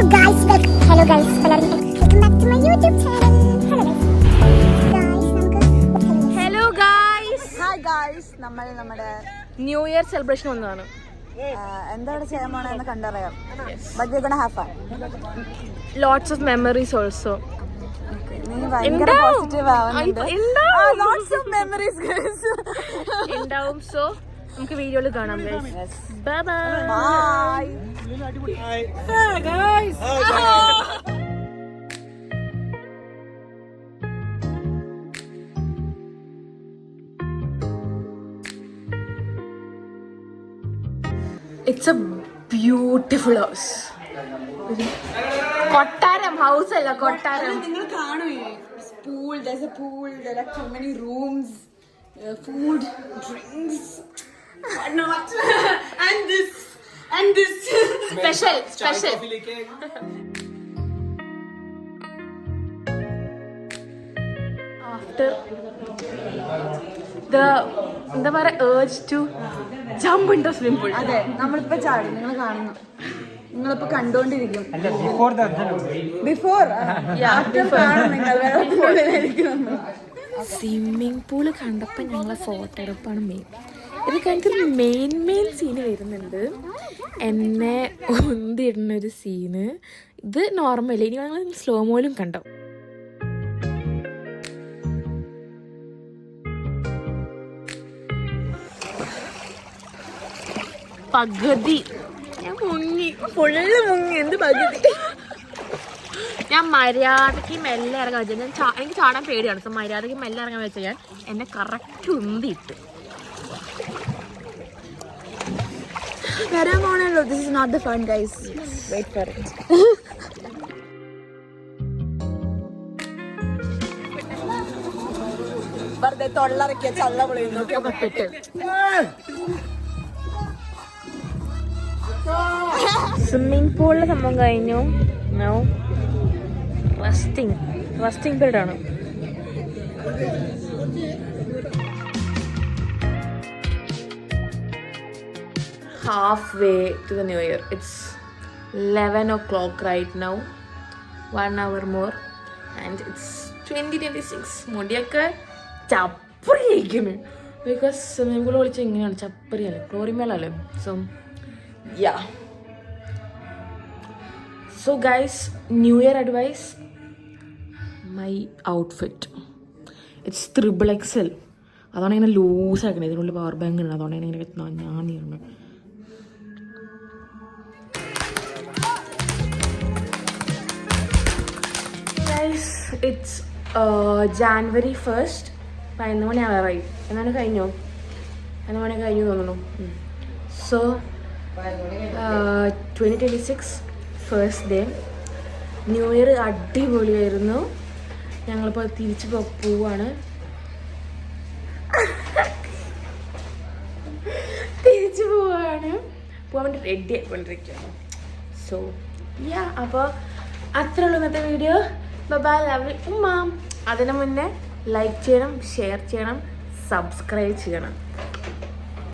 Hello guys, welcome back to my YouTube channel. Hello guys. Hi guys, നമ്മൾ നമ്മുടെ new year celebration വന്നതാണ്. എന്താണ് ചെയ്യാൻ പോണെന്ന് കണ്ടറിയാം. But we're gonna have fun. Lots of memories also. നീ ഭയങ്കര പോസിറ്റീവ് ആവുന്നുണ്ട്. Lots of memories guys. ഉണ്ടാവും. സോ നമുക്ക് വീഡിയോയിൽ കാണാം guys. Bye bye. Bye. Hi guys. It's a beautiful house. കൊട്ടാരം ഹൗസ് അല്ല കൊട്ടാരം. നിങ്ങൾ കാണൂ pool, there's a pool, there are so many rooms, food, drinks, what not. and this special after the എന്താ പറയുക urge to jump into swimming pool. അതെ നമ്മളിപ്പോ ചാടി നിങ്ങൾ കാണുന്നു നിങ്ങളിപ്പോ കണ്ടോണ്ടിരിക്കും ബിഫോർ സ്വിമ്മിങ് പൂള് കണ്ടപ്പോൾ ഞങ്ങളെ ഫോട്ടോ എടുപ്പാണ് മെയിൻ. ഇത് കഴിഞ്ഞിട്ട് മെയിൻ സീന് വരുന്നുണ്ട്, എന്നെ ഒന്നിടുന്നൊരു സീന്. ഇത് നോർമലി ഇനി ഞങ്ങൾ സ്ലോ മോയിലും കണ്ടോ. പകുതി ഞാൻ ഫുള്ള് മുങ്ങി. എന്ത് പകുതി? ഞാൻ മര്യാദയ്ക്ക് മെല്ലെ ഇറങ്ങാൻ വെച്ചാൽ എനിക്ക് ചാടാൻ പേടിയാണ്. സോ മര്യാദയ്ക്ക് മെല്ലെ ഇറങ്ങാൻ വെച്ചാൽ ഞാൻ എന്നെ കറക്റ്റ് ഉന്തിയിട്ട് വരാൻ പോണല്ലോ. This is not the fun guys, wait for it. വെറുതെ തൊള്ളറക്കിയ ചള്ള പൊളിയുന്നു. സ്വിമ്മിങ് പൂളിലെ സംഭവം കഴിഞ്ഞു. നൗ റെസ്റ്റിംഗ് പീരീഡ് ആണ്. Halfway to the new year. It's 11 o'clock right now. 1 hour more and it's 2026. മുടിയൊക്കെ ചപ്പറിയിരിക്കുന്നു. ബിക്കോസ് സ്വിമ്മിംഗ് പൂൾ വിളിച്ച് എങ്ങനെയാണ് ചപ്പറിയല്ലേ, ക്ലോറിമേളല്ലേ. So yeah, so guys, new year advice, my outfit, it's XXL. അതാണ് ഇങ്ങനെ ലൂസ് ആക്കണേ. ഇതിനുള്ളിൽ power bank ഉണ്ട്, അതുകൊണ്ട് ഇങ്ങനെ ഞാൻ ഇരുന്നു. Guys it's January 1st. 11 മണി ആവാറായി. എന്നാണ് കഴിഞ്ഞോ? 11 മണി കഴിഞ്ഞു തോന്നുന്നു. So 2026 first day new year അടിപൊളിയായിരുന്നു. ഞങ്ങളിപ്പോൾ തിരിച്ച് പോവാണ്. പോകാൻ വേണ്ടി റെഡി ആയിക്കൊണ്ടിരിക്കുകയാണ്. സോ യാ, അപ്പോൾ അത്രേ ഉള്ളൂ ഇന്നത്തെ വീഡിയോ. ബൈ, ലവ് യു ഉമ്മ. അതിന് മുന്നേ ലൈക്ക് ചെയ്യണം, ഷെയർ ചെയ്യണം, സബ്സ്ക്രൈബ് ചെയ്യണം.